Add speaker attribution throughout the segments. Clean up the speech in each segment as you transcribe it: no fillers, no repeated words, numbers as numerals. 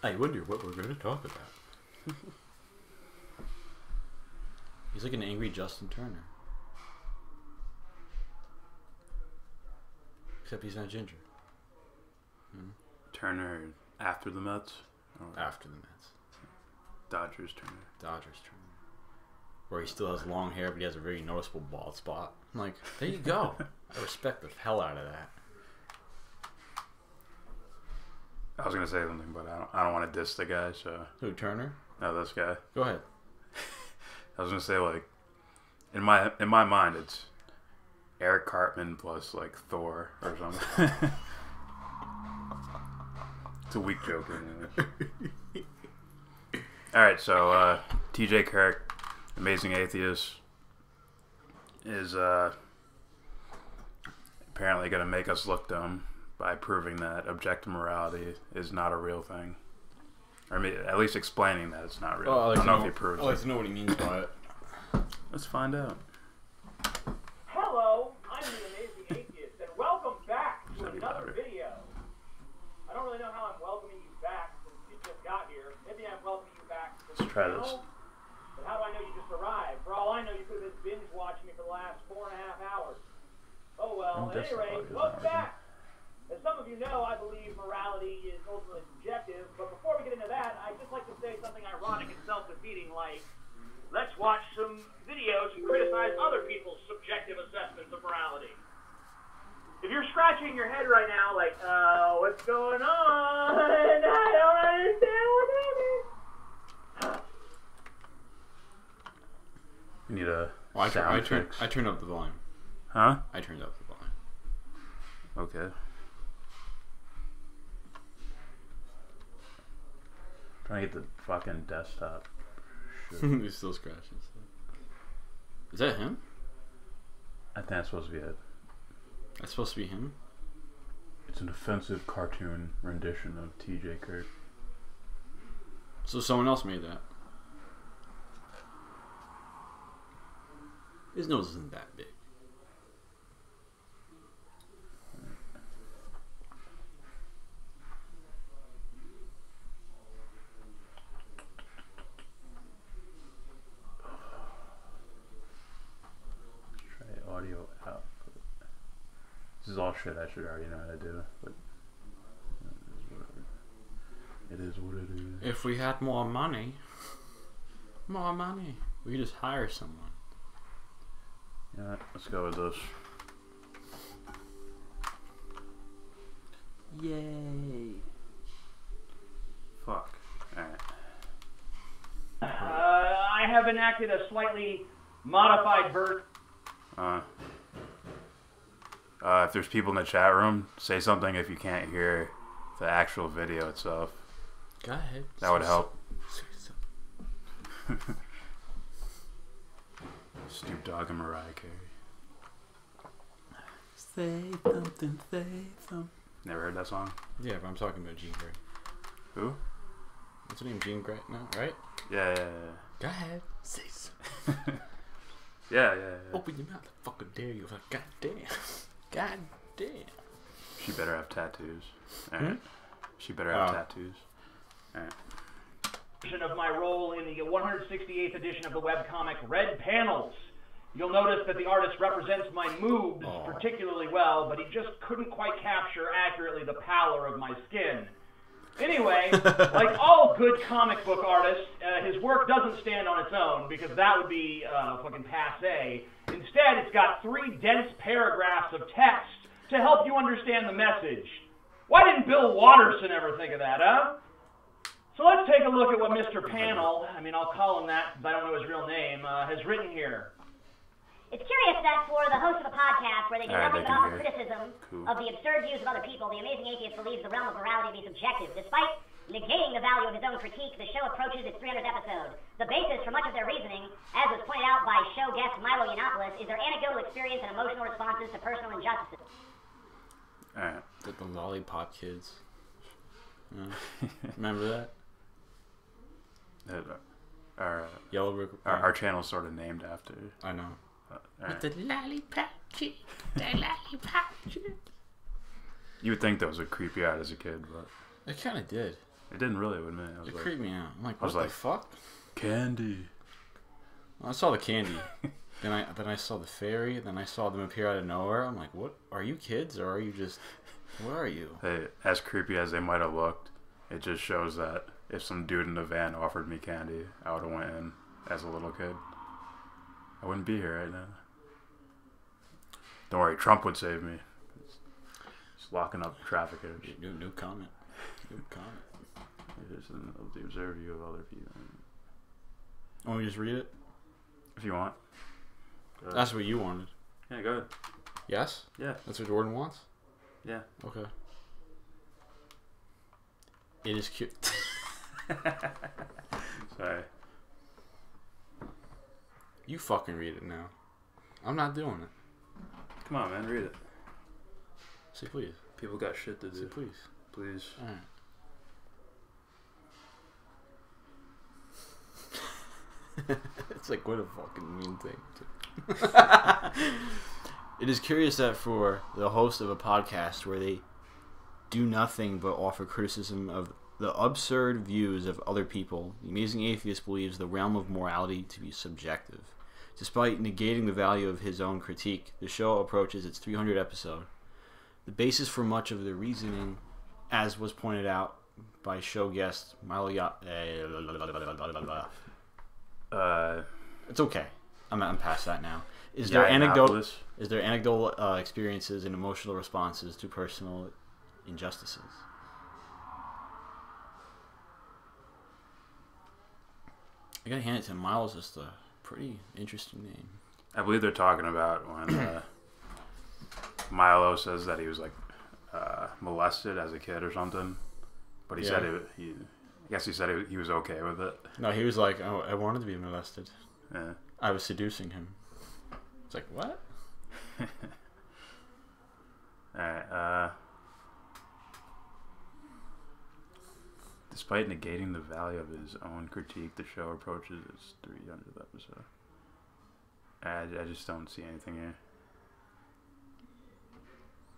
Speaker 1: I wonder what we're going to talk about. He's like an angry Justin Turner. Except he's not ginger.
Speaker 2: Turner after the Mets?
Speaker 1: After the Mets.
Speaker 2: Dodgers Turner.
Speaker 1: Dodgers Turner. Where he still has long hair, but he has a very noticeable bald spot. I'm like, there you go. I respect the hell out of that.
Speaker 2: I was gonna say something, but I don't want to diss the guy. So
Speaker 1: Who, Turner?
Speaker 2: No, this guy.
Speaker 1: Go ahead.
Speaker 2: I was gonna say, like, in my mind, it's Eric Cartman plus like Thor or something. It's a weak joke. All right, so TJ Kirk, Amazing Atheist, is apparently going to make us look dumb by proving that objective morality is not a real thing. Or at least explaining that it's not real. I don't know if he proves it.
Speaker 1: I'd like to know what he means by it.
Speaker 2: Let's find out.
Speaker 3: Hello, I'm the Amazing Atheist, and welcome back to another video. I don't really know how I'm welcoming you back since you just got here. Maybe I'm welcoming you back to the
Speaker 2: try
Speaker 3: channel,
Speaker 2: this.
Speaker 3: but how do I know you just arrived? For all I know, you could have been binge watching me for the last 4.5 hours. Oh well, at any rate, welcome back. As some of you know, I believe morality is ultimately subjective, but before we get into that, I'd just like to say something ironic and self-defeating like, let's watch some videos and criticize other people's subjective assessments of morality. If you're scratching your head right now like, what's going on? I don't understand what's happening.
Speaker 2: You need a
Speaker 1: I turned up the volume.
Speaker 2: Huh?
Speaker 1: I turned up the volume.
Speaker 2: Okay. Trying to get the fucking desktop.
Speaker 1: He's still scratching. Is that him?
Speaker 2: I think that's supposed to be it.
Speaker 1: That's supposed to be him?
Speaker 2: It's an offensive cartoon rendition of TJ Kirk.
Speaker 1: So someone else made that. His nose isn't that big.
Speaker 2: Audio output. This is all shit I should already know how to do, but it is what it is.
Speaker 1: If we had more money, we could just hire someone.
Speaker 2: Yeah, let's go with this.
Speaker 1: Yay.
Speaker 2: Fuck. Alright.
Speaker 3: I have enacted a slightly modified version.
Speaker 2: If there's people in the chat room, say something if you can't hear the actual video itself.
Speaker 1: Go ahead.
Speaker 2: That would help. Snoop Dogg and Mariah Carey.
Speaker 1: Say something, say something.
Speaker 2: Never heard that song?
Speaker 1: Yeah, but I'm talking about Jean Grey.
Speaker 2: Who?
Speaker 1: What's her name? Jean Grey? No, right?
Speaker 2: Yeah.
Speaker 1: Go ahead. Say something.
Speaker 2: Yeah.
Speaker 1: Open your mouth. I fucking dare you. God damn. God damn.
Speaker 2: She better have tattoos. Alright. She better have tattoos. Alright.
Speaker 3: Of my role in the 168th edition of the webcomic Red Panels. You'll notice that the artist represents my moobs particularly well, but he just couldn't quite capture accurately the pallor of my skin. Anyway, like all good comic book artists, his work doesn't stand on its own, because that would be fucking passé. Instead, it's got 3 dense paragraphs of text to help you understand the message. Why didn't Bill Watterson ever think of that, huh? So let's take a look at what Mr. Panel, I'll call him that because I don't know his real name, has written here.
Speaker 4: It's curious that for the host of a podcast where they do nothing but offer criticism of the absurd views of other people, the Amazing Atheist believes the realm of morality to be subjective. Despite negating the value of his own critique, the show approaches its 300th episode. The basis for much of their reasoning, as was pointed out by show guest Milo Yiannopoulos, is their anecdotal experience and emotional responses to personal injustices.
Speaker 2: Alright.
Speaker 1: The Lollipop Kids. Remember that?
Speaker 2: Our channel's sort of named after.
Speaker 1: I know.
Speaker 2: Right.
Speaker 1: The Lollipop Kid. The Lollipop Kid.
Speaker 2: You would think those would creep you out as a kid, but
Speaker 1: It kind of did.
Speaker 2: It didn't really with me.
Speaker 1: It creeped me out. I'm like, what the fuck?
Speaker 2: Candy.
Speaker 1: Well, I saw the candy. then I saw the fairy. Then I saw them appear out of nowhere. I'm like, what? Are you kids or are you just? Where are you?
Speaker 2: Hey, as creepy as they might have looked, it just shows that if some dude in a van offered me candy, I would have went in as a little kid. I wouldn't be here right now. Don't worry, Trump would save me. Just locking up traffickers.
Speaker 1: New comment. New comment.
Speaker 2: It is the observed view of other people.
Speaker 1: Want me to just read it?
Speaker 2: If you want.
Speaker 1: That's what you wanted.
Speaker 2: Yeah, go ahead.
Speaker 1: Yes?
Speaker 2: Yeah.
Speaker 1: That's what Jordan wants?
Speaker 2: Yeah.
Speaker 1: Okay. It is cute.
Speaker 2: Sorry.
Speaker 1: You fucking read it now. I'm not doing it.
Speaker 2: Come on, man. Read it.
Speaker 1: Say please.
Speaker 2: People got shit to do.
Speaker 1: Say please.
Speaker 2: Please.
Speaker 1: Alright. It's like, what a fucking mean thing. It is curious that for the host of a podcast where they do nothing but offer criticism of the absurd views of other people, the Amazing Atheist believes the realm of morality to be subjective. Despite negating the value of his own critique, the show approaches its 300th episode. The basis for much of the reasoning, as was pointed out by show guest Milo it's okay. I'm past that now. Is there anecdotal experiences and emotional responses to personal injustices? I gotta hand it to him. Milo's just a pretty interesting name.
Speaker 2: I believe they're talking about when Milo says that he was like molested as a kid or something, but he said he said he was okay with it.
Speaker 1: No, he was like, oh, I wanted to be molested.
Speaker 2: Yeah.
Speaker 1: I was seducing him. It's like, what?
Speaker 2: Alright, despite negating the value of his own critique, the show approaches its 300th episode. I just don't see anything here.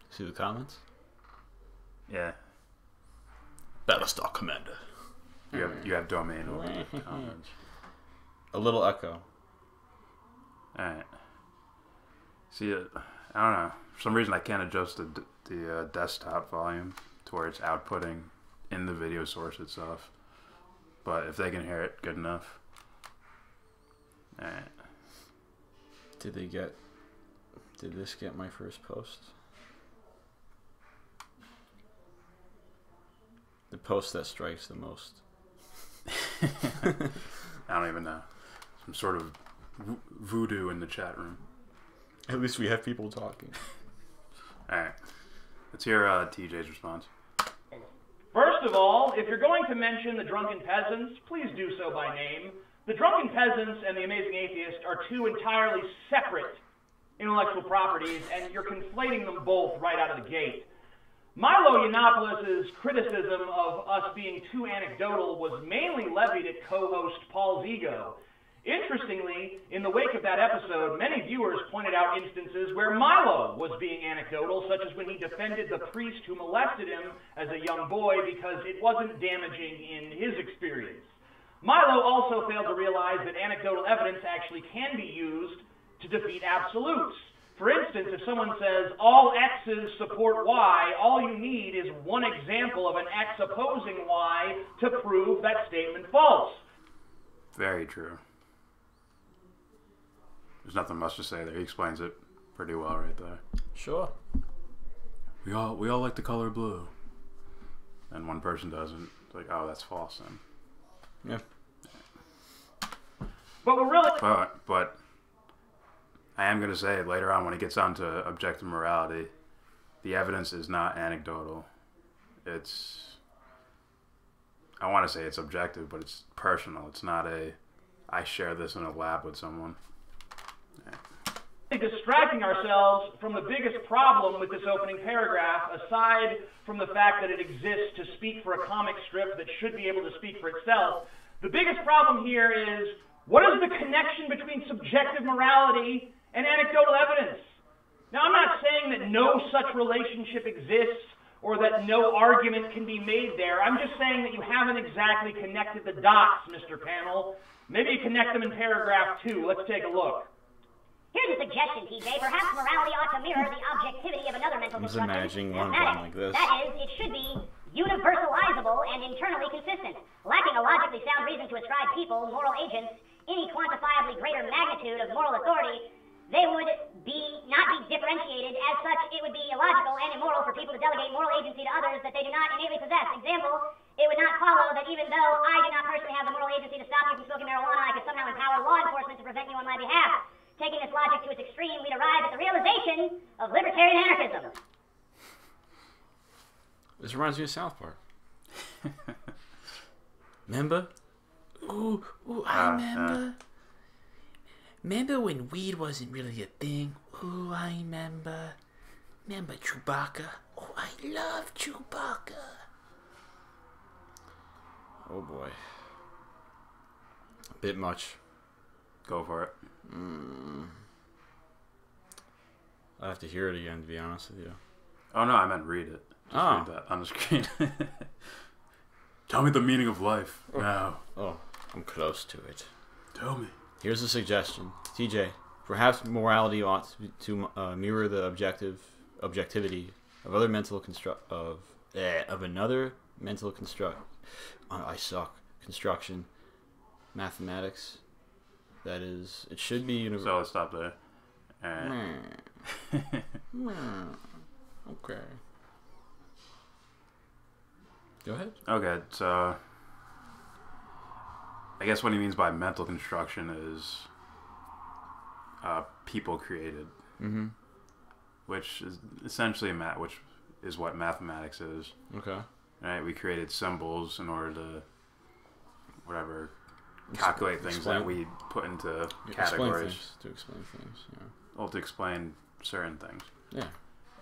Speaker 1: See the comments?
Speaker 2: Yeah.
Speaker 1: Battlestar Commander.
Speaker 2: You have domain over the comments.
Speaker 1: A little echo.
Speaker 2: Alright. See, I don't know. For some reason, I can't adjust the desktop volume to where it's outputting in the video source itself. But if they can hear it good enough. Alright.
Speaker 1: Did this get my first post? The post that strikes the most.
Speaker 2: I don't even know. Some sort of voodoo in the chat room.
Speaker 1: At least we have people talking.
Speaker 2: Alright. Let's hear TJ's response.
Speaker 3: First of all, if you're going to mention the Drunken Peasants, please do so by name. The Drunken Peasants and the Amazing Atheist are two entirely separate intellectual properties, and you're conflating them both right out of the gate. Milo Yiannopoulos' criticism of us being too anecdotal was mainly levied at co-host Paul's ego. Interestingly, in the wake of that episode, many viewers pointed out instances where Milo was being anecdotal, such as when he defended the priest who molested him as a young boy because it wasn't damaging in his experience. Milo also failed to realize that anecdotal evidence actually can be used to defeat absolutes. For instance, if someone says, all X's support Y, all you need is one example of an X opposing Y to prove that statement false.
Speaker 2: Very true. There's nothing much to say there. He explains it pretty well right there.
Speaker 1: Sure.
Speaker 2: We all like the color blue. And one person doesn't. It's like, oh, that's false then.
Speaker 1: Yeah.
Speaker 3: But we're really...
Speaker 2: But I am going to say later on when it gets on to objective morality, the evidence is not anecdotal. I want to say it's objective, but it's personal. It's not I share this in a lab with someone.
Speaker 3: Distracting ourselves from the biggest problem with this opening paragraph, aside from the fact that it exists to speak for a comic strip that should be able to speak for itself. The biggest problem here is, what is the connection between subjective morality and anecdotal evidence? Now, I'm not saying that no such relationship exists or that no argument can be made there. I'm just saying that you haven't exactly connected the dots, Mr. Panel. Maybe you connect them in paragraph 2. Let's take a look.
Speaker 4: Here's a suggestion, TJ. Perhaps morality ought to mirror the objectivity of another mental construction.
Speaker 1: I'm just imagining one going like this.
Speaker 4: That is, it should be universalizable and internally consistent, lacking a logically sound reason to ascribe people, moral agents, any quantifiably greater magnitude of moral authority. They would not be differentiated. As such, it would be illogical and immoral for people to delegate moral agency to others that they do not innately possess. Example, it would not follow that even though I do not personally have the moral agency to stop you from smoking marijuana, I could somehow empower law enforcement to prevent you on my behalf. Taking this logic to its extreme, we'd arrive at the realization of libertarian anarchism.
Speaker 1: This reminds me of South Park. Remember? Ooh, I remember. Remember when weed wasn't really a thing? Ooh, I remember. Remember Chewbacca? Oh, I love Chewbacca. Oh boy. A bit much.
Speaker 2: Go for it.
Speaker 1: I have to hear it again, to be honest with you.
Speaker 2: Oh, no, I meant read it. Just read that on the screen. Tell me the meaning of life now.
Speaker 1: Oh, I'm close to it.
Speaker 2: Tell me.
Speaker 1: Here's a suggestion. TJ, perhaps morality ought to mirror the objectivity of other mental another mental construction, mathematics. That is, it should be universal.
Speaker 2: So let's stop there.
Speaker 1: Okay. Go ahead.
Speaker 2: Okay, so I guess what he means by mental construction is people created, which is essentially which is what mathematics is.
Speaker 1: Okay.
Speaker 2: Right, we created symbols in order to calculate things that we put into categories.
Speaker 1: To explain things, yeah.
Speaker 2: Well, to explain certain things.
Speaker 1: Yeah.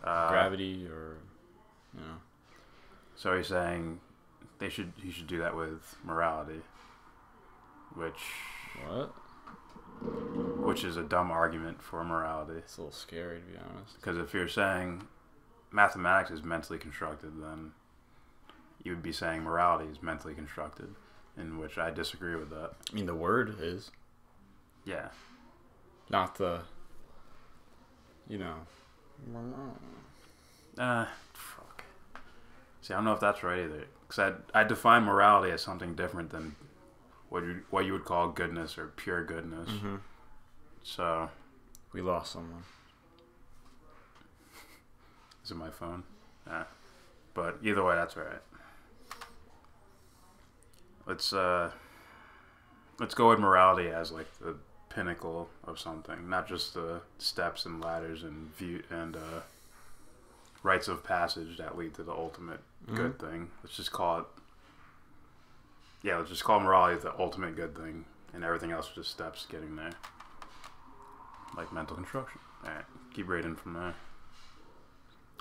Speaker 1: Gravity, or
Speaker 2: So he's saying he should do that with morality, which is a dumb argument for morality.
Speaker 1: It's a little scary, to be honest.
Speaker 2: Because if you're saying mathematics is mentally constructed, then you would be saying morality is mentally constructed, in which I disagree with that.
Speaker 1: I mean, the word is.
Speaker 2: Yeah.
Speaker 1: Not the.
Speaker 2: Fuck. See, I don't know if that's right either. Because I define morality as something different than what you would call goodness or pure goodness.
Speaker 1: Mm-hmm.
Speaker 2: So.
Speaker 1: We lost someone.
Speaker 2: Is it my phone? Yeah. But either way, that's right. Let's go with morality as like the pinnacle of something, not just the steps and ladders and rites of passage that lead to the ultimate good thing. Let's just call morality the ultimate good thing, and everything else is just steps getting there. Like mental construction. Alright, keep reading from there.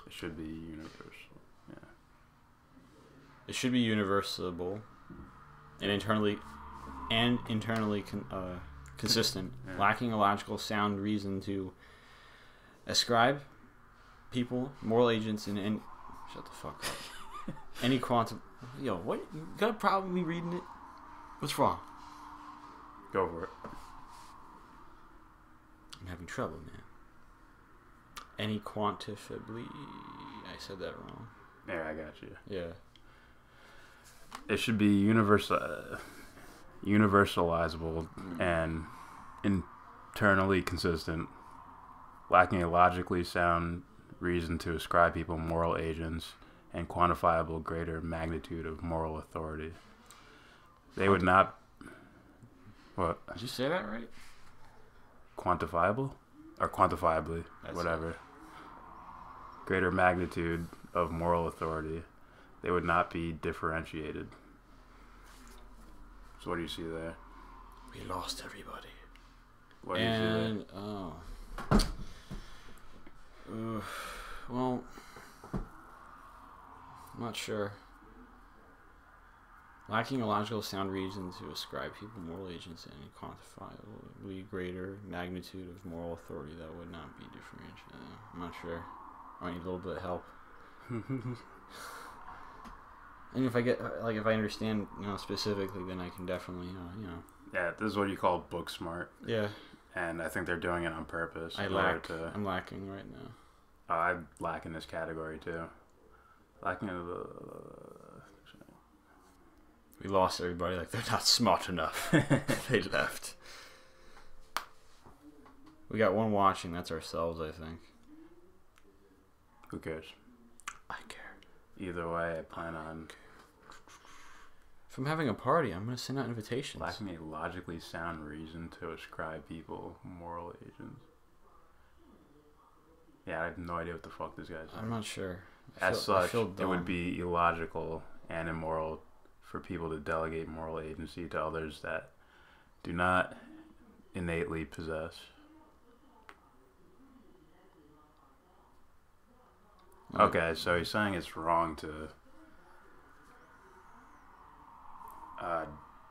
Speaker 2: It should be universal. Yeah.
Speaker 1: It should be universal and internally consistent, lacking a logical sound reason to ascribe people, moral agents, and shut the fuck up. Any quantum. Yo, what? You got a problem me reading it? What's wrong?
Speaker 2: Go for it.
Speaker 1: I'm having trouble, man. Any quantifiably. I said that wrong.
Speaker 2: Yeah, I got you.
Speaker 1: Yeah.
Speaker 2: It should be universalizable and internally consistent, lacking a logically sound reason to ascribe people moral agents and quantifiable greater magnitude of moral authority. They would not... What?
Speaker 1: Did you say that right?
Speaker 2: Quantifiable? Or quantifiably,
Speaker 1: That's
Speaker 2: whatever.
Speaker 1: it.
Speaker 2: Greater magnitude of moral authority. They would not be differentiated. So what do you see there?
Speaker 1: We lost everybody.
Speaker 2: What do you see there?
Speaker 1: Well, I'm not sure. Lacking a logical sound reason to ascribe people moral agents and quantifiably greater magnitude of moral authority that would not be differentiated. I'm not sure. I need a little bit of help. And if I get if I understand specifically, then I can definitely
Speaker 2: Yeah, this is what you call book smart.
Speaker 1: Yeah.
Speaker 2: And I think they're doing it on purpose.
Speaker 1: I'm lacking right now.
Speaker 2: I lack in this category too. Lacking in the.
Speaker 1: We lost everybody. Like, they're not smart enough. They left. We got one watching. That's ourselves, I think.
Speaker 2: Who cares?
Speaker 1: I care.
Speaker 2: Either way, I plan on.
Speaker 1: If I'm having a party, I'm going to send out invitations.
Speaker 2: Lacking a logically sound reason to ascribe people moral agents. Yeah, I have no idea what the fuck this guy's saying.
Speaker 1: I'm not sure.
Speaker 2: As such, it would be illogical and immoral for people to delegate moral agency to others that do not innately possess. Okay, so he's saying it's wrong to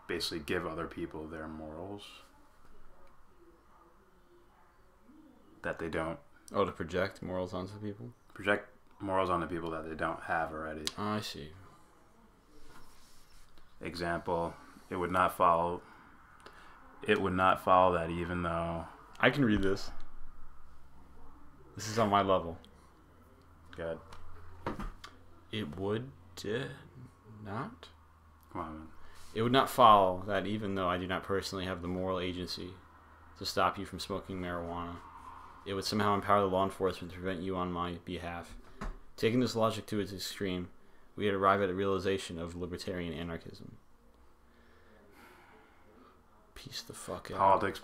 Speaker 2: basically give other people their morals that they don't.
Speaker 1: Oh, to project morals onto people?
Speaker 2: Project morals onto people that they don't have already.
Speaker 1: Oh, I see.
Speaker 2: Example, it would not follow that even though...
Speaker 1: I can read this. This is on my level.
Speaker 2: Good.
Speaker 1: It would not?
Speaker 2: Come on, man.
Speaker 1: It would not follow that even though I do not personally have the moral agency to stop you from smoking marijuana, it would somehow empower the law enforcement to prevent you on my behalf. Taking this logic to its extreme, we would arrive at a realization of libertarian anarchism. Peace the fuck out.
Speaker 2: Politics.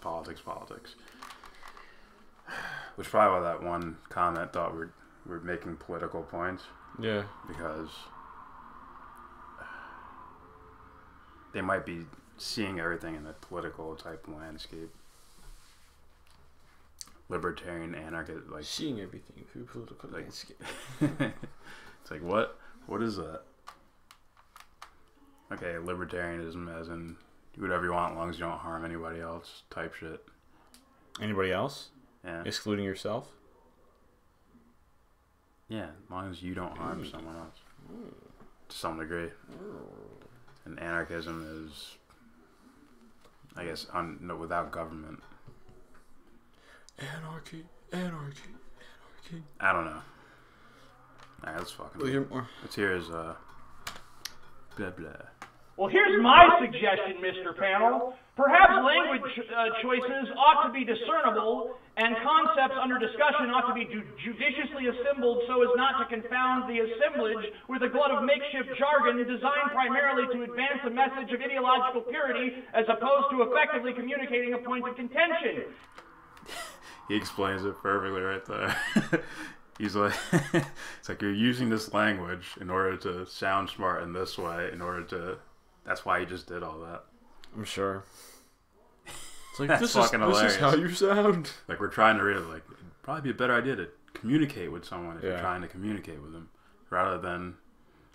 Speaker 2: Which probably why that one comment thought we're making political points.
Speaker 1: Yeah.
Speaker 2: Because they might be seeing everything in a political type landscape. Libertarian anarchist, like
Speaker 1: seeing everything through political landscape.
Speaker 2: It's like what is that? Okay, libertarianism as in do whatever you want as long as you don't harm anybody else type shit.
Speaker 1: Anybody else?
Speaker 2: Yeah.
Speaker 1: Excluding yourself?
Speaker 2: Yeah, as long as you don't harm someone else. To some degree. And anarchism is, I guess, without government.
Speaker 1: Anarchy.
Speaker 2: I don't know. Alright, let's fucking... Let's hear his, blah, blah.
Speaker 3: Well, here's my suggestion, Mr. Panel. Perhaps language choices ought to be discernible, and concepts under discussion ought to be judiciously assembled so as not to confound the assemblage with a glut of makeshift jargon designed primarily to advance a message of ideological purity as opposed to effectively communicating a point of contention.
Speaker 2: He explains it perfectly right there. He's like, it's like you're using this language in order to sound smart in this way, that's why he just did all that.
Speaker 1: I'm sure. It's like,
Speaker 2: this is
Speaker 1: how you sound.
Speaker 2: Like, we're trying to read it, like, it'd probably be a better idea to communicate with someone if you're trying to communicate with them, rather than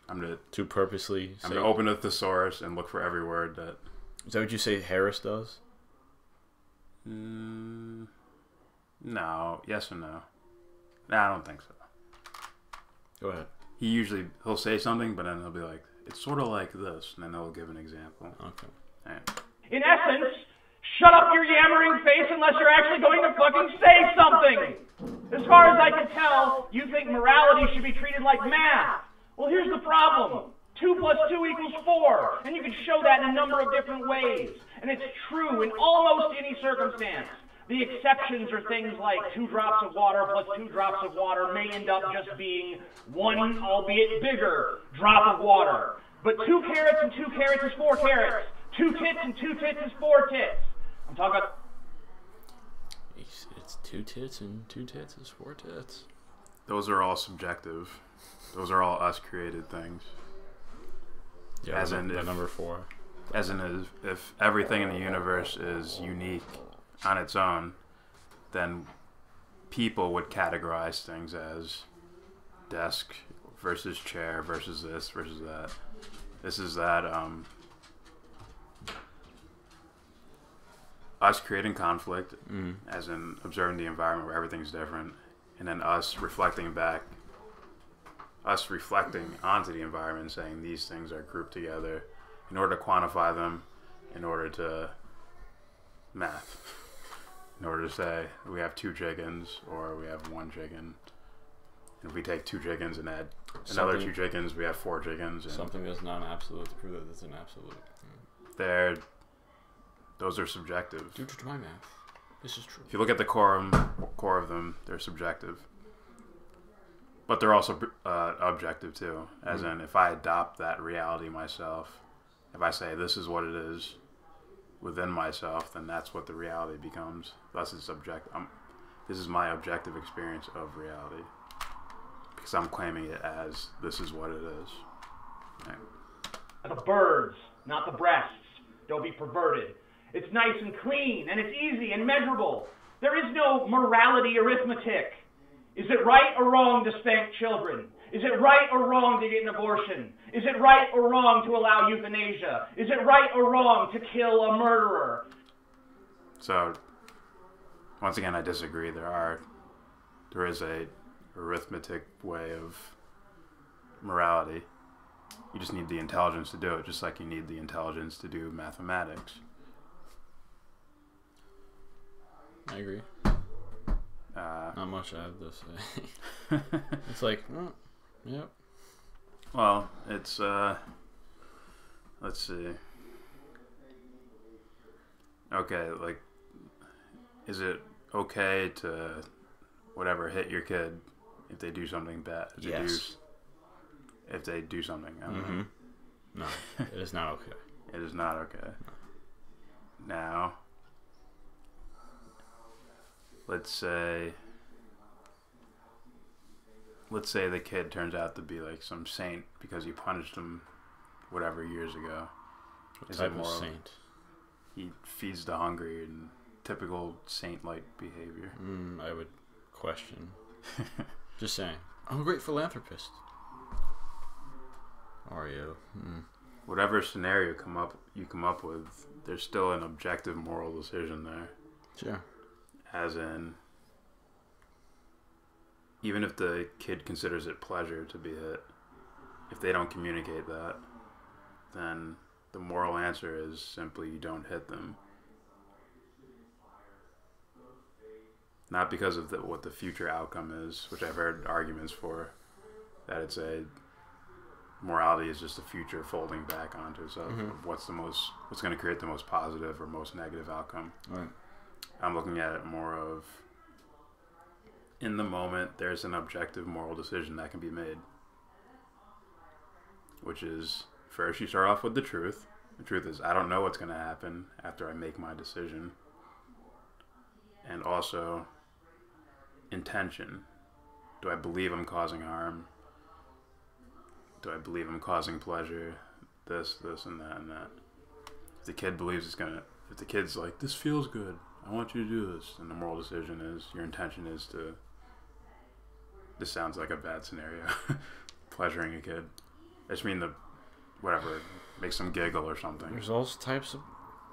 Speaker 2: I'm going to open a thesaurus and look for every word that...
Speaker 1: Is that what you say Harris does?
Speaker 2: No. Yes or no? Nah, I don't think so.
Speaker 1: Go ahead.
Speaker 2: He'll say something, but then he'll be like, it's sort of like this, and then he'll give an example.
Speaker 1: Okay.
Speaker 2: All right.
Speaker 3: In essence, shut up your yammering face unless you're actually going to fucking say something! As far as I can tell, you think morality should be treated like math. Well, here's the problem. 2 + 2 = 4, and you can show that in a number of different ways. And it's true in almost any circumstance. The exceptions are things like 2 drops of water plus 2 drops of water may end up just being 1, albeit bigger, drop of water. But 2 carrots and 2 carrots is 4 carrots. 2 tits and 2 tits is 4 tits. I'm talking about...
Speaker 1: It's 2 tits and 2 tits is 4 tits.
Speaker 2: Those are all subjective. Those are all us created things.
Speaker 1: Yeah, as in number 4.
Speaker 2: As in if everything in the universe is unique on its own, then people would categorize things as desk versus chair versus this versus that. This is that us creating conflict, as in observing the environment where everything's different, and then us reflecting back us reflecting onto the environment, saying these things are grouped together in order to quantify them, in order to math, in order to say we have 2 chickens or we have 1 chicken. And if we take 2 chickens and add another 2 chickens, we have 4 chickens. And
Speaker 1: something that's not an absolute to prove that it's an absolute.
Speaker 2: Those are subjective.
Speaker 1: Due to my math, this is true.
Speaker 2: If you look at the core of them, they're subjective. But they're also objective too. As in, if I adopt that reality myself, if I say this is what it is within myself, then that's what the reality becomes. Thus, it's this is my objective experience of reality. Because I'm claiming it as this is what it is. Right.
Speaker 3: The birds, not the breasts. Don't be perverted. It's nice and clean, and it's easy and measurable. There is no morality arithmetic. Is it right or wrong to spank children? Is it right or wrong to get an abortion? Is it right or wrong to allow euthanasia? Is it right or wrong to kill a murderer?
Speaker 2: So, once again, I disagree. There is a arithmetic way of morality. You just need the intelligence to do it, just like you need the intelligence to do mathematics.
Speaker 1: I agree. Not much I have to say. It's like, yep.
Speaker 2: Well, it's, let's see. Okay, like, is it okay to, whatever, hit your kid if they do something bad?
Speaker 1: Yes.
Speaker 2: If they do something, I don't know.
Speaker 1: No, it is not okay.
Speaker 2: It is not okay. Now, let's say the kid turns out to be like some saint because you punished him whatever years ago.
Speaker 1: What type of saint?
Speaker 2: He feeds the hungry and typical saint-like behavior.
Speaker 1: I would question. Just saying. I'm a great philanthropist. Are you?
Speaker 2: Whatever scenario you come up with, there's still an objective moral decision there.
Speaker 1: Sure.
Speaker 2: As in, even if the kid considers it pleasure to be hit, if they don't communicate that, then the moral answer is simply you don't hit them. Not because of what the future outcome is, which I've heard arguments for, that it's morality is just the future folding back onto itself of what's going to create the most positive or most negative outcome.
Speaker 1: Right.
Speaker 2: I'm looking at it more of, in the moment, there's an objective moral decision that can be made. Which is, first you start off with the truth. The truth is, I don't know what's going to happen after I make my decision. And also, intention. Do I believe I'm causing harm? Do I believe I'm causing pleasure? This, and that, and that. If the kid believes if the kid's like, this feels good, I want you to do this, and the moral decision is, your intention is to, this sounds like a bad scenario, pleasuring a kid. I just mean whatever, make them giggle or something.
Speaker 1: There's all types of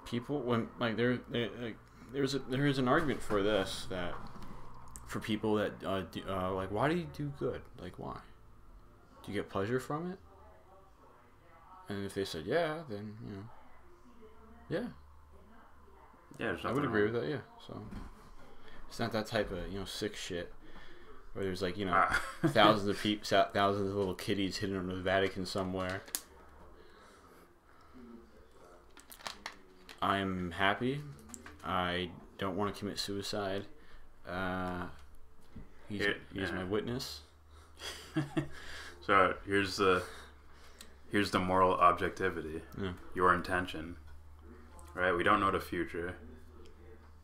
Speaker 1: people, when, like, there is an argument for this, that, for people that, like, why do you do good? Like, why? Do you get pleasure from it? And if they said yeah, then, yeah.
Speaker 2: Yeah,
Speaker 1: I would agree with that, yeah. So it's not that type of, sick shit where there's like, thousands of little kitties hidden in the Vatican somewhere. I am happy. I don't want to commit suicide. He's my witness.
Speaker 2: So here's the moral objectivity.
Speaker 1: Yeah.
Speaker 2: Your intention. Right? We don't know the future.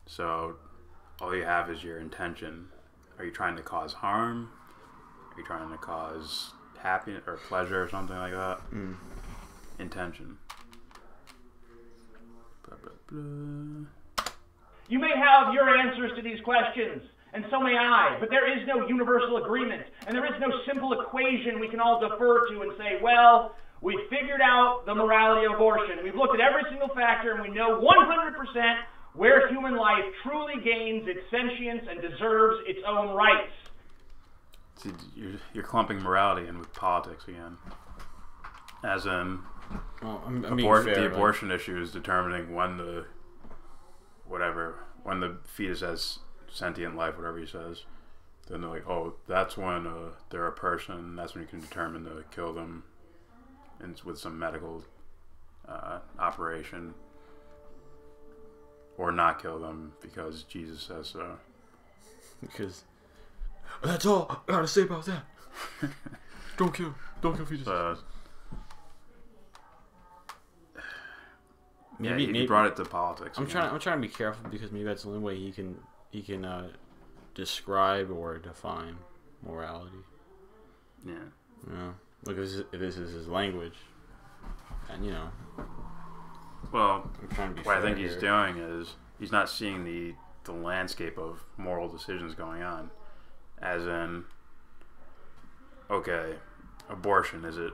Speaker 2: So all you have is your intention. Are you trying to cause harm? Are you trying to cause happiness or pleasure or something like that? Intention. Blah, blah, blah.
Speaker 3: You may have your answers to these questions, and so may I, but there is no universal agreement, and there is no simple equation we can all defer to and say, well, we figured out the morality of abortion. We've looked at every single factor, and we know 100% where human life truly gains its sentience and deserves its own rights.
Speaker 2: See, you're clumping morality in with politics again. As in,
Speaker 1: well,
Speaker 2: the abortion issue is determining when the fetus has sentient life, whatever he says. Then they're like, oh, that's when they're a person. That's when you can determine to kill them, and with some medical operation, or not kill them because Jesus says so.
Speaker 1: Because that's all I gotta say about that. Don't kill fetuses.
Speaker 2: Maybe he brought it to politics.
Speaker 1: I'm trying to be careful because maybe that's the only way he can describe or define morality.
Speaker 2: Yeah.
Speaker 1: You know, look, if this is his language, and you know.
Speaker 2: Well, what I think he's doing is he's not seeing the landscape of moral decisions going on, as in, okay, abortion, is it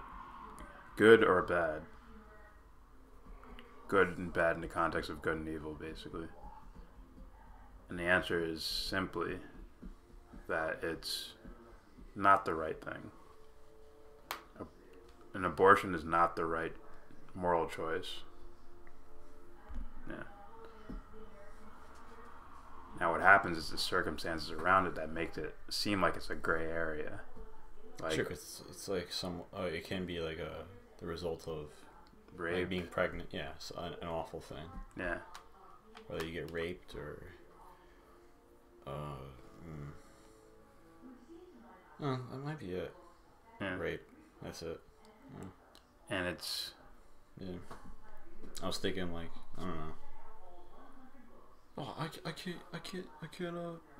Speaker 2: good or bad? Good and bad in the context of good and evil, basically. And the answer is simply that it's not the right thing. An abortion is not the right moral choice. Yeah. Now what happens is the circumstances around it that make it seem like it's a gray area.
Speaker 1: Like, sure, it's like it can be like the result of
Speaker 2: rape.
Speaker 1: Like being pregnant. Yeah, it's an awful thing.
Speaker 2: Yeah.
Speaker 1: Whether you get raped or that might be it.
Speaker 2: Yeah.
Speaker 1: Rape. That's it. Yeah.
Speaker 2: And it's.
Speaker 1: Yeah. I was thinking like, I don't know. Oh, I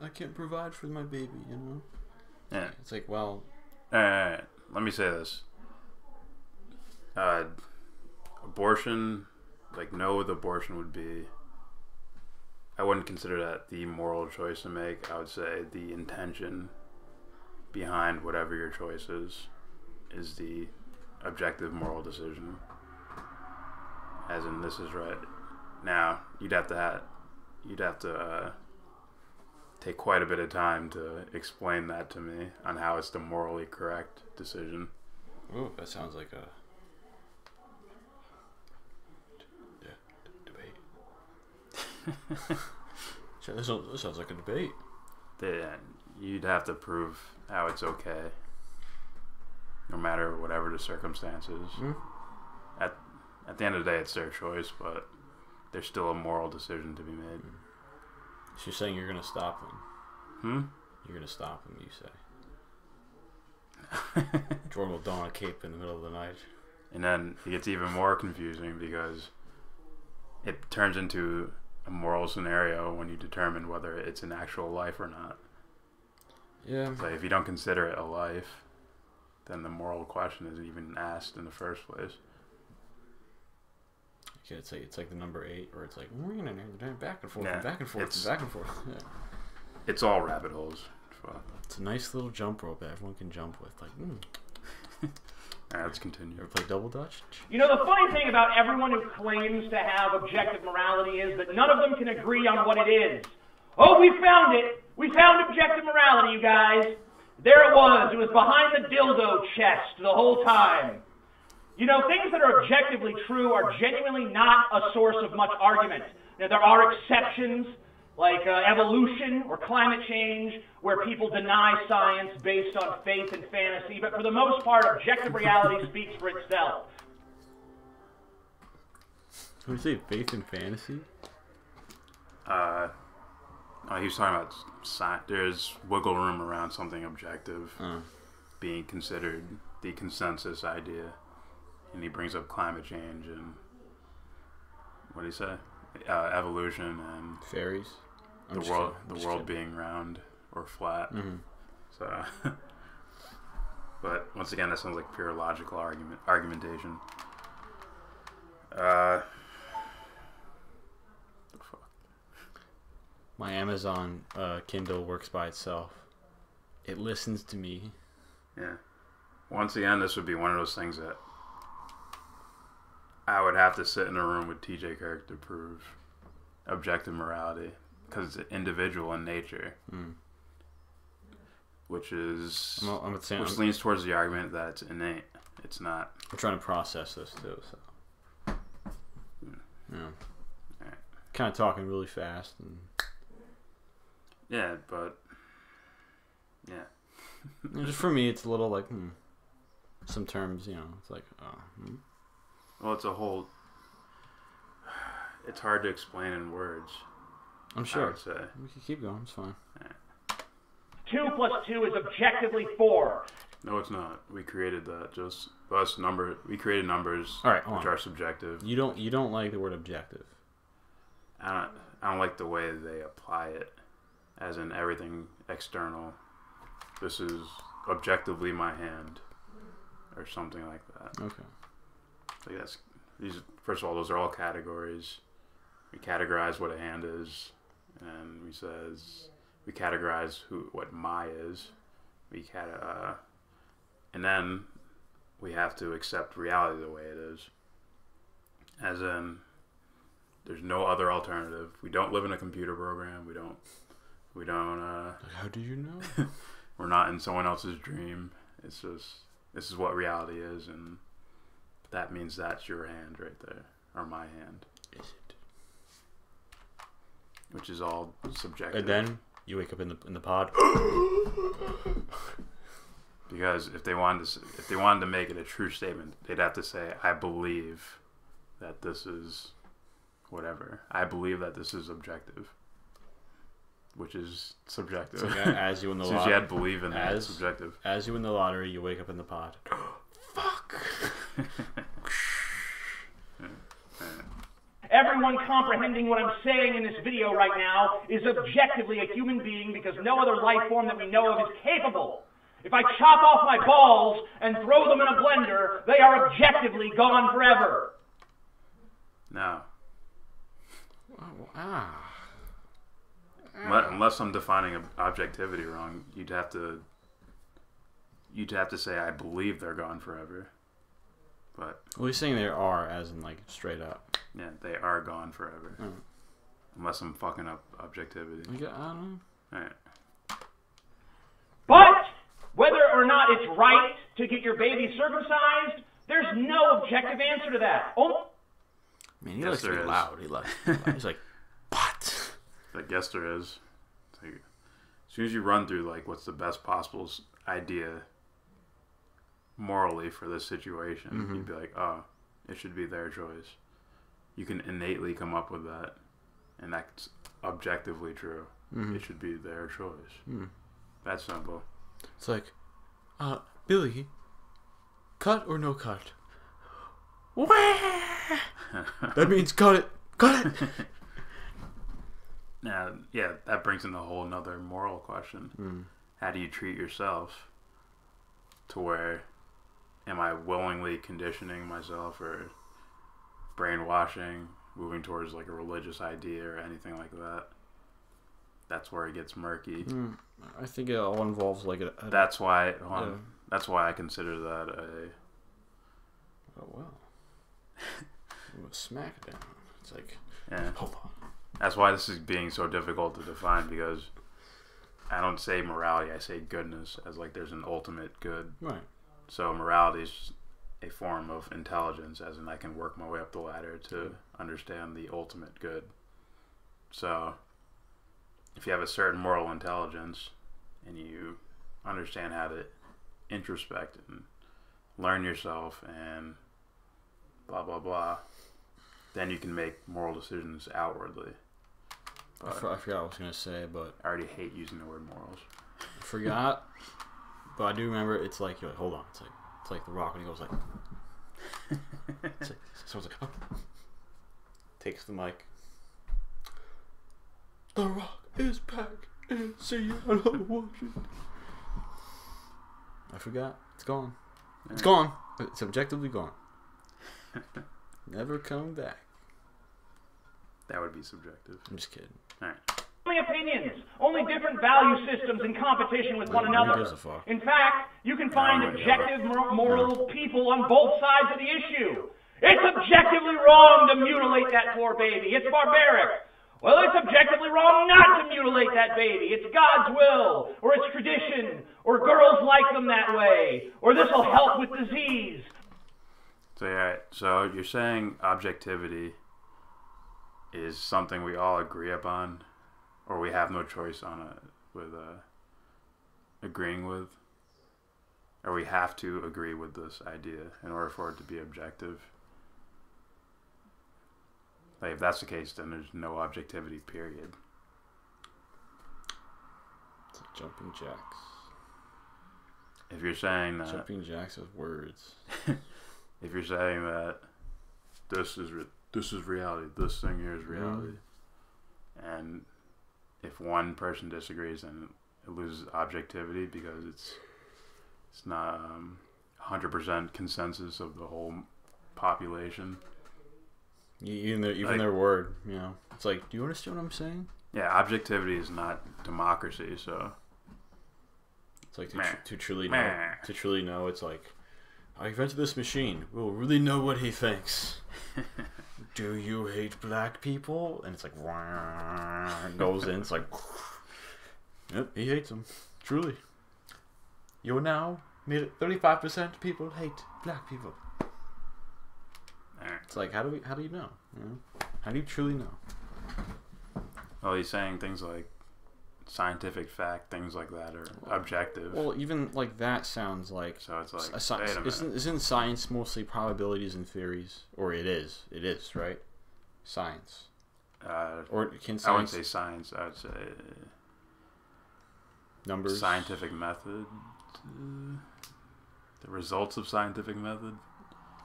Speaker 1: can't provide for my baby, you know?
Speaker 2: Yeah.
Speaker 1: It's like, well.
Speaker 2: Alright. Let me say this. Abortion, like, no, the abortion would be. I wouldn't consider that the moral choice to make. I would say the intention behind whatever your choice is the objective moral decision. As in, this is right. Now, you'd have to take quite a bit of time to explain that to me on how it's the morally correct decision.
Speaker 1: Ooh, that sounds like a debate. Sure, this sounds like a debate.
Speaker 2: You'd have to prove how it's okay, no matter whatever the circumstances.
Speaker 1: Mm-hmm.
Speaker 2: At the end of the day, it's their choice, but there's still a moral decision to be made.
Speaker 1: So you're saying you're going to stop them? You're going to stop them, you say. Jordan will don a cape in the middle of the night.
Speaker 2: And then it gets even more confusing because it turns into a moral scenario when you determine whether it's an actual life or not.
Speaker 1: Yeah.
Speaker 2: So if you don't consider it a life, then the moral question isn't even asked in the first place.
Speaker 1: Yeah, it's like the number 8, or it's like back and forth,
Speaker 2: yeah,
Speaker 1: back and forth, back and forth. Yeah.
Speaker 2: It's all rabbit holes.
Speaker 1: It's a nice little jump rope that everyone can jump with. Like,
Speaker 2: Alright, let's continue.
Speaker 1: Ever play double dutch?
Speaker 3: You know, the funny thing about everyone who claims to have objective morality is that none of them can agree on what it is. Oh, we found it! We found objective morality, you guys! There it was. It was behind the dildo chest the whole time. You know, things that are objectively true are genuinely not a source of much argument. Now, there are exceptions, like evolution or climate change, where people deny science based on faith and fantasy, but for the most part, objective reality speaks for itself.
Speaker 1: What do you say, faith and fantasy?
Speaker 2: He was talking about science. There's wiggle room around something objective being considered the consensus idea. And he brings up climate change and what do you say? Evolution and
Speaker 1: fairies.
Speaker 2: The world being round or flat.
Speaker 1: Mm-hmm.
Speaker 2: So, but once again, that sounds like pure logical argumentation.
Speaker 1: My Amazon Kindle works by itself. It listens to me.
Speaker 2: Yeah. Once again, this would be one of those things that I would have to sit in a room with TJ Kirk to prove objective morality, because it's individual in nature. which is
Speaker 1: which
Speaker 2: leans towards the argument that it's innate. It's not.
Speaker 1: I'm trying to process this too, so yeah.
Speaker 2: Right.
Speaker 1: Kind of talking really fast and
Speaker 2: yeah, but yeah.
Speaker 1: Just for me, it's a little like some terms, you know, it's like
Speaker 2: Well, it's a whole. It's hard to explain in words.
Speaker 1: I'm sure.
Speaker 2: I would say.
Speaker 1: We can keep going. It's fine.
Speaker 2: Right.
Speaker 3: 2 + 2 is objectively 4.
Speaker 2: No, it's not. We created that. Just us number. We created numbers,
Speaker 1: all right,
Speaker 2: which are subjective.
Speaker 1: You don't like the word objective.
Speaker 2: I don't like the way they apply it, as in everything external. This is objectively my hand, or something like that.
Speaker 1: Okay.
Speaker 2: Like that's these. First of all, those are all categories. We categorize what a hand is, and we categorize what my is. And then we have to accept reality the way it is. As in, there's no other alternative. We don't live in a computer program. We don't.
Speaker 1: How do you know?
Speaker 2: We're not in someone else's dream. It's just this is what reality is, and that means that's your hand right there, or my hand.
Speaker 1: Is it?
Speaker 2: Which is all subjective.
Speaker 1: And then you wake up in the pod.
Speaker 2: Because if they wanted to make it a true statement, they'd have to say, "I believe that this is whatever. I believe that this is objective," which is subjective.
Speaker 1: So as you win the
Speaker 2: since you had believe in that, it's subjective.
Speaker 1: As you win the lottery, you wake up in the pod. Fuck.
Speaker 3: Everyone comprehending what I'm saying in this video right now is objectively a human being because no other life form that we know of is capable. If I chop off my balls and throw them in a blender, they are objectively gone forever.
Speaker 2: No.
Speaker 1: Ah.
Speaker 2: Unless I'm defining objectivity wrong, you'd have to say I believe they're gone forever. But
Speaker 1: well, he's saying they are, as in like straight up.
Speaker 2: Yeah, they are gone forever.
Speaker 1: Oh.
Speaker 2: Unless I'm fucking up objectivity.
Speaker 1: I don't know.
Speaker 2: Alright.
Speaker 3: But whether or not it's right to get your baby circumcised, there's no objective answer to that.
Speaker 1: Man, he likes to be loud. He's like, but.
Speaker 2: I guess there is. It's like, as soon as you run through like what's the best possible idea morally for this situation, you'd be like, oh, it should be their choice. You can innately come up with that, and that's objectively true. It should be their choice. That's simple.
Speaker 1: It's like, Billy, cut or no cut? That means cut it. Cut it.
Speaker 2: Now, yeah, that brings in a whole nother moral question. How do you treat yourself? To where, am I willingly conditioning myself or brainwashing, moving towards like a religious idea or anything like that? That's where it gets murky.
Speaker 1: I think it all involves like a
Speaker 2: that's why that's why I consider that a.
Speaker 1: Oh well. Smack down. It's like,
Speaker 2: yeah.
Speaker 1: Hold on.
Speaker 2: That's why this is being so difficult to define, because I don't say morality, I say goodness, as like there's an ultimate good.
Speaker 1: Right.
Speaker 2: So morality is a form of intelligence, as in I can work my way up the ladder to understand the ultimate good. So if you have a certain moral intelligence and you understand how to introspect and learn yourself and blah blah blah, then you can make moral decisions outwardly.
Speaker 1: I forgot what I was going to say, but
Speaker 2: I already hate using the word morals.
Speaker 1: I forgot, but I do remember. It's like, you're like, hold on. It's like The Rock when he goes like, it's like someone's like, oh. Takes the mic. The Rock is back in Seattle, Washington. I forgot. It's gone. It's gone. It's objectively gone. Never coming back.
Speaker 2: That would be subjective.
Speaker 1: I'm just kidding.
Speaker 2: Alright.
Speaker 3: Only opinions, only different value systems in competition with one another. In fact, you can find objective moral people on both sides of the issue. It's objectively wrong to mutilate that poor baby. It's barbaric. Well, it's objectively wrong not to mutilate that baby. It's God's will, or it's tradition, or girls like them that way, or this will help with disease.
Speaker 2: So, yeah, so you're saying objectivity is something we all agree upon, or we have no choice on it with agreeing with, or we have to agree with this idea in order for it to be objective. Like, if that's the case, then there's no objectivity, period.
Speaker 1: It's like jumping jacks.
Speaker 2: If you're saying that...
Speaker 1: Jumping jacks with words.
Speaker 2: If you're saying that this is reality, this thing here is reality, and if one person disagrees, then it loses objectivity because it's not 100% consensus of the whole population.
Speaker 1: Even their word, you know. It's like, do you understand what I'm saying?
Speaker 2: Yeah, objectivity is not democracy, so
Speaker 1: it's like to truly know. It's like, I invented this machine. We'll really know what he thinks. Do you hate black people? And it's like, it goes in. It's like, yep, he hates them. Truly. You now made it 35% people hate black people. It's like, how do you know? You know? How do you truly know?
Speaker 2: Well, he's saying things like scientific fact, things like that are objective.
Speaker 1: Well, even like that sounds like...
Speaker 2: So it's like, wait a minute.
Speaker 1: Isn't science mostly probabilities and theories? Or it is, right? Science. Or can science...
Speaker 2: I wouldn't say science, I would say...
Speaker 1: Numbers?
Speaker 2: Scientific method. The results of scientific method.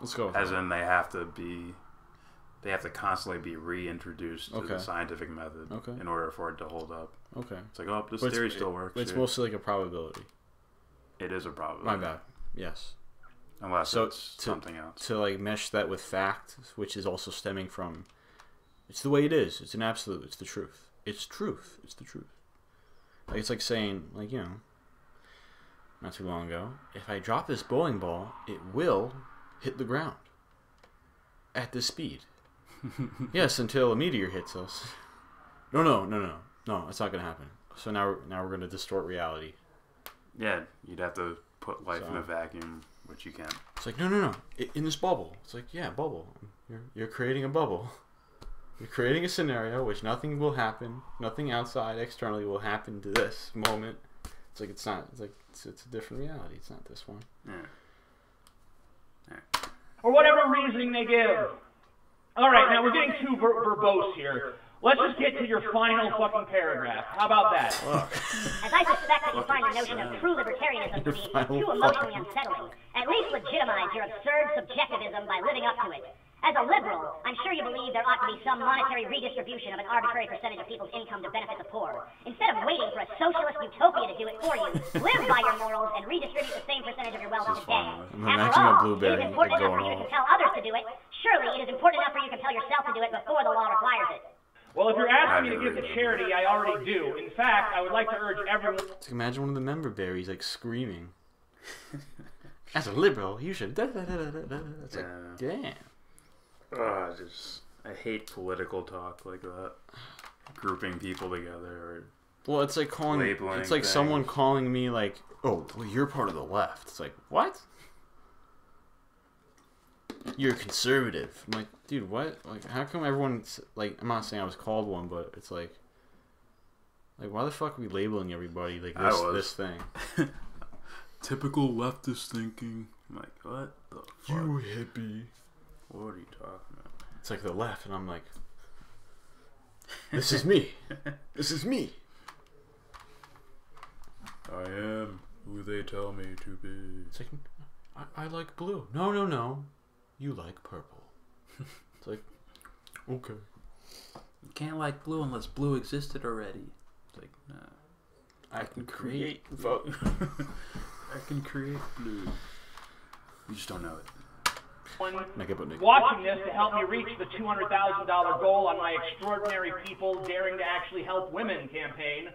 Speaker 1: Let's go.
Speaker 2: As in, they have to constantly be reintroduced to the scientific method in order for it to hold up.
Speaker 1: Okay.
Speaker 2: It's like, oh, this theory still works.
Speaker 1: It's mostly like a probability.
Speaker 2: It is a probability.
Speaker 1: My bad. Yes.
Speaker 2: Unless it's something else.
Speaker 1: To like mesh that with fact, which is also stemming from, it's the way it is. It's an absolute. It's the truth. It's truth. It's the truth. Like, it's like saying, like, you know, not too long ago, if I drop this bowling ball, it will hit the ground at this speed. Yes, until a meteor hits us. No, it's not gonna happen. So now we're gonna distort reality.
Speaker 2: Yeah, you'd have to put life in a vacuum, which you can't.
Speaker 1: It's like, no. In this bubble. It's like, yeah, bubble. You're creating a bubble. You're creating a scenario which nothing will happen. Nothing outside externally will happen to this moment. It's like, it's not. It's like, it's a different reality. It's not this one.
Speaker 2: Yeah.
Speaker 3: Or whatever reasoning they give. All right, now we're getting too verbose here. Let's just get to your final fucking paragraph. How about that?
Speaker 4: As I suspect that you find the notion of true libertarianism to be too emotionally unsettling, at least legitimize your absurd subjectivism by living up to it. As a liberal, I'm sure you believe there ought to be some monetary redistribution of an arbitrary percentage of people's income to benefit the poor. Instead of waiting for a socialist utopia to do it for you, live by your morals and redistribute the same percentage of your wealth today. After all, it is important enough for you to compel others to do it. Surely it is important enough for you to compel yourself to do it before the law requires it.
Speaker 3: Well, if you're asking me to give to charity, I already do. In fact, I would like to urge everyone...
Speaker 1: Imagine one of the member berries, like, screaming. As a liberal, you should... It's like, damn.
Speaker 2: I hate political talk like that. Grouping people together.
Speaker 1: Well, it's like calling... It's like someone calling me, like, oh, well, you're part of the left. It's like, what? You're conservative. I'm like, dude, what? Like, how come everyone's like? I'm not saying I was called one, but it's like, why the fuck are we labeling everybody like this thing?
Speaker 2: Typical leftist thinking. I'm like, what the fuck?
Speaker 1: You hippie.
Speaker 2: What are you talking about?
Speaker 1: It's like the left, and I'm like, this is me. This is me.
Speaker 2: I am who they tell me to be.
Speaker 1: It's like, I like blue. No. You like purple. It's like, okay.
Speaker 2: You can't like blue unless blue existed already. It's like, nah.
Speaker 1: I can create vote.
Speaker 2: I can create blue. You just don't know it.
Speaker 3: Watching this to help me reach the $200,000 goal on my Extraordinary People Daring to Actually Help Women campaign,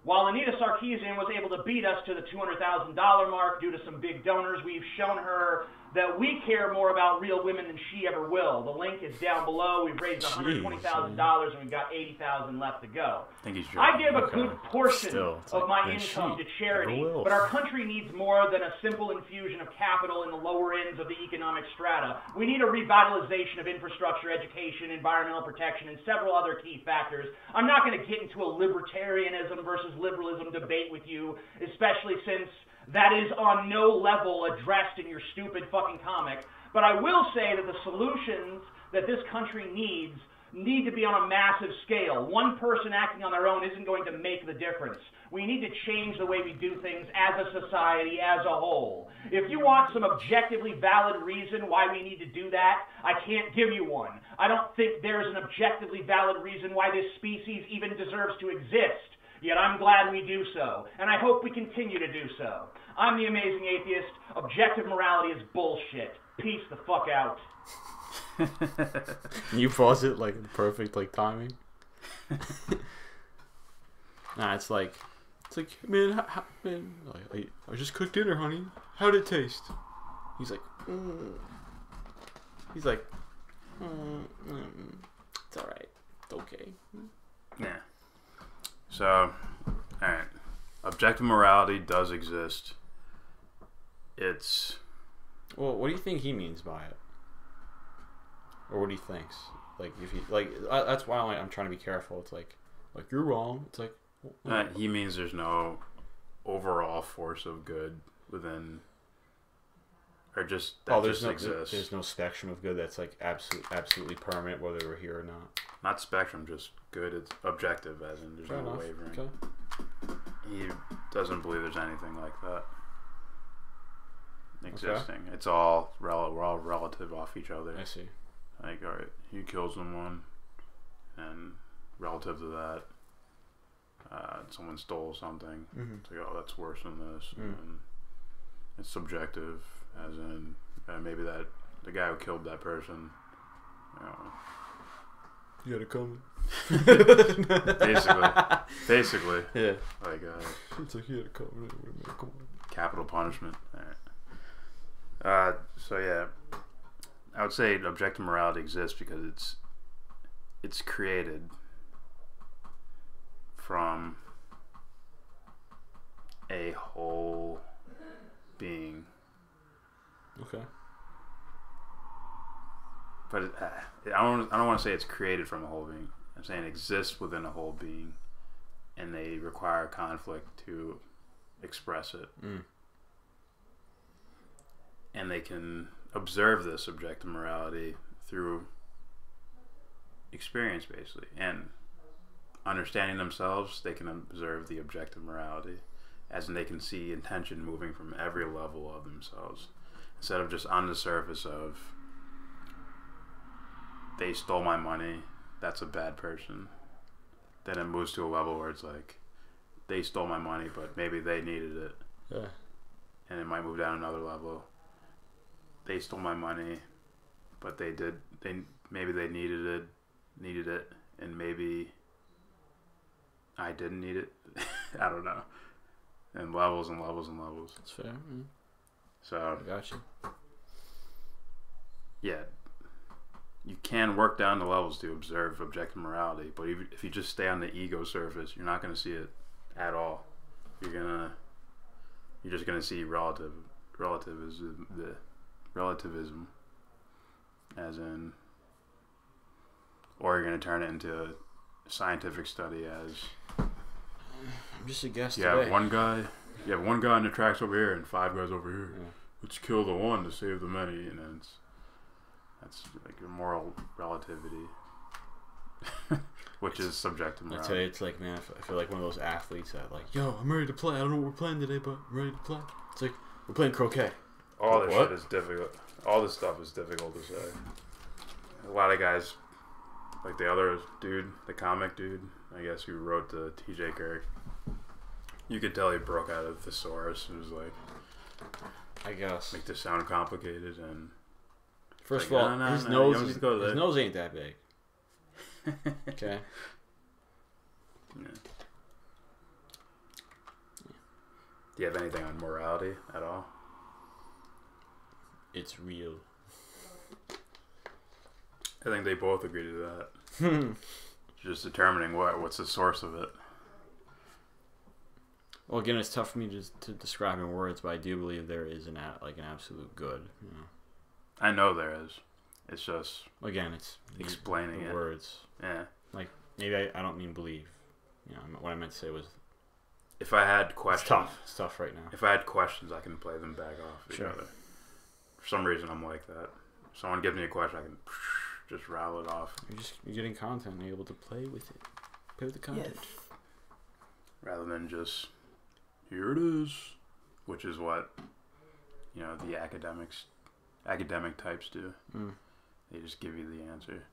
Speaker 3: while Anita Sarkeesian was able to beat us to the $200,000 mark due to some big donors, we've shown her that we care more about real women than she ever will. The link is down below. We've raised $120,000 and we've got $80,000 left to go. I give a good portion of my income to charity, but our country needs more than a simple infusion of capital in the lower ends of the economic strata. We need a revitalization of infrastructure, education, environmental protection, and several other key factors. I'm not going to get into a libertarianism versus liberalism debate with you, especially since that is on no level addressed in your stupid fucking comic. But I will say that the solutions that this country needs need to be on a massive scale. One person acting on their own isn't going to make the difference. We need to change the way we do things as a society, as a whole. If you want some objectively valid reason why we need to do that, I can't give you one. I don't think there's an objectively valid reason why this species even deserves to exist. Yet I'm glad we do so, and I hope we continue to do so. I'm the Amazing Atheist. Objective morality is bullshit. Peace the fuck out.
Speaker 1: You pause it like perfect timing. Nah, it's like, man, I just cooked dinner, honey. How'd it taste? He's like, it's all right. It's okay.
Speaker 2: Yeah. So, alright. Objective morality does exist. It's...
Speaker 1: Well, what do you think he means by it? Or what he thinks? Like, if he... that's why I'm trying to be careful. It's like you're wrong. It's like...
Speaker 2: he means there's no overall force of good within... Or just... That just exists.
Speaker 1: There's no spectrum of good that's, absolutely permanent, whether we're here or not.
Speaker 2: Not spectrum, just good. It's objective, as in there's no wavering.
Speaker 1: Okay.
Speaker 2: He doesn't believe there's anything like that existing. Okay. It's all we're all relative off each other.
Speaker 1: I see.
Speaker 2: Like, all right, he kills someone, and relative to that, someone stole something. Mm-hmm. It's like, oh, that's worse than this. Mm-hmm. And it's subjective, as in maybe that the guy who killed that person,
Speaker 1: you had it coming.
Speaker 2: basically.
Speaker 1: Yeah.
Speaker 2: Like,
Speaker 1: it's like, you had it coming.
Speaker 2: Capital punishment. All right. So yeah, I would say objective morality exists because it's created from a whole being.
Speaker 1: Okay.
Speaker 2: But I don't want to say it's created from a whole being. I'm saying it exists within a whole being, and they require conflict to express it. Mm. And they can observe this objective morality through experience, basically, and understanding themselves. They can observe the objective morality, as in they can see intention moving from every level of themselves, instead of just on the surface of, they stole my money, that's a bad person. Then it moves to a level where it's like, they stole my money, but maybe they needed it.
Speaker 1: Yeah.
Speaker 2: And it might move down another level. They stole my money, but maybe they needed it, and maybe I didn't need it. I don't know. And levels and levels and levels.
Speaker 1: That's fair. Mm.
Speaker 2: So
Speaker 1: I got you.
Speaker 2: Yeah. You can work down the levels to observe objective morality, but if you just stay on the ego surface, you're not going to see it at all. You're just going to see relativism, as in, or you're going to turn it into a scientific study as.
Speaker 1: I'm just a guest.
Speaker 2: You have one guy on the tracks over here and 5 guys over here. Yeah. Let's kill the one to save the many, and then that's like your moral relativity, which is subjective morality.
Speaker 1: I tell you, it's like, man, I feel like one of those athletes that like, yo, I'm ready to play. I don't know what we're playing today, but I'm ready to play. It's like, we're playing croquet.
Speaker 2: All this shit is difficult. All this stuff is difficult to say. A lot of guys, like the other dude, the comic dude, I guess, who wrote the TJ Kirk, you could tell he broke out of the thesaurus and was like,
Speaker 1: I guess,
Speaker 2: make this sound complicated. And
Speaker 1: first of all, his nose ain't that big. Okay.
Speaker 2: Yeah. Do you have anything on morality at all?
Speaker 1: it's real.
Speaker 2: I think they both agree to that. Just determining what's the source of it.
Speaker 1: Well, again, it's tough for me to describe in words, but I do believe there is an absolute good. You know.
Speaker 2: I know there is. It's just
Speaker 1: again, it's
Speaker 2: explaining
Speaker 1: the
Speaker 2: it.
Speaker 1: Words.
Speaker 2: Yeah.
Speaker 1: Like maybe I don't mean believe. You know, what I meant to say was.
Speaker 2: If I had questions,
Speaker 1: it's tough right now.
Speaker 2: If I had questions, I can play them back off each
Speaker 1: other.
Speaker 2: For some reason, I'm like that. If someone gives me a question, I can just rattle it off.
Speaker 1: You're getting content, and you're able to play with it. Play with the content. Yes.
Speaker 2: Rather than just, here it is. Which is what, you know, the academic types do.
Speaker 1: Mm.
Speaker 2: They just give you the answer.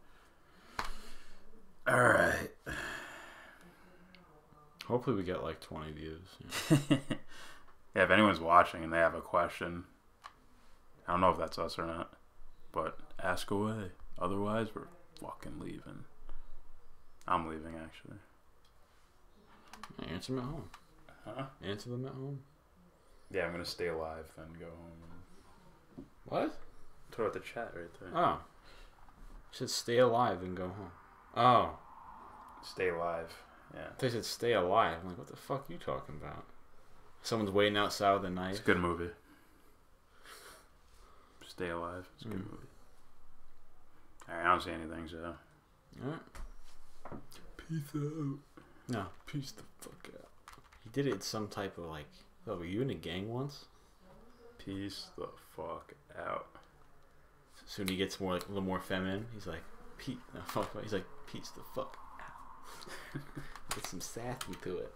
Speaker 2: Alright.
Speaker 1: Hopefully we get like 20 views.
Speaker 2: Yeah, if anyone's watching and they have a question, I don't know if that's us or not, but ask away. Otherwise, we're fucking leaving. I'm leaving, actually.
Speaker 1: Answer them at home.
Speaker 2: Huh?
Speaker 1: Answer them at home.
Speaker 2: Yeah, I'm gonna stay alive, then go home.
Speaker 1: What?
Speaker 2: Talk about the chat right there.
Speaker 1: Oh. You said stay alive and go home. Oh.
Speaker 2: Stay alive. Yeah.
Speaker 1: They said stay alive. I'm like, what the fuck are you talking about? Someone's waiting outside with a knife.
Speaker 2: It's a good movie. Stay alive. It's a good movie. Alright, I don't see anything, so.
Speaker 1: Alright.
Speaker 2: Peace out.
Speaker 1: No, peace the fuck out. He did it in some type of like, oh, were you in a gang once?
Speaker 2: Peace the fuck out.
Speaker 1: Soon he gets more like a little more feminine. He's like, he's like, peace the fuck out. Get some sassy to it.